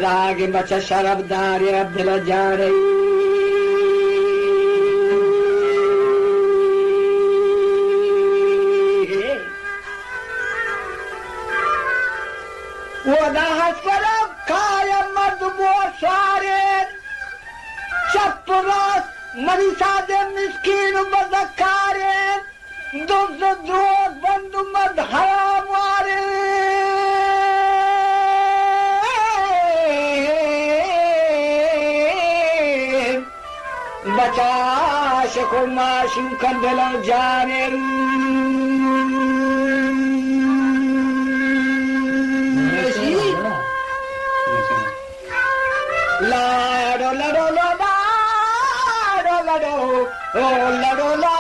राग बच शरबदार दिल जा रही वो दाहस करो काय मर्द सारे चतुरास मरीसा दे मिस्कीन बदकारे दुष्ट द्रोह बंधु मद हराम वारे बचा शको माशू कंदलो जाने लाडो लडो लडो लडो लडो लडो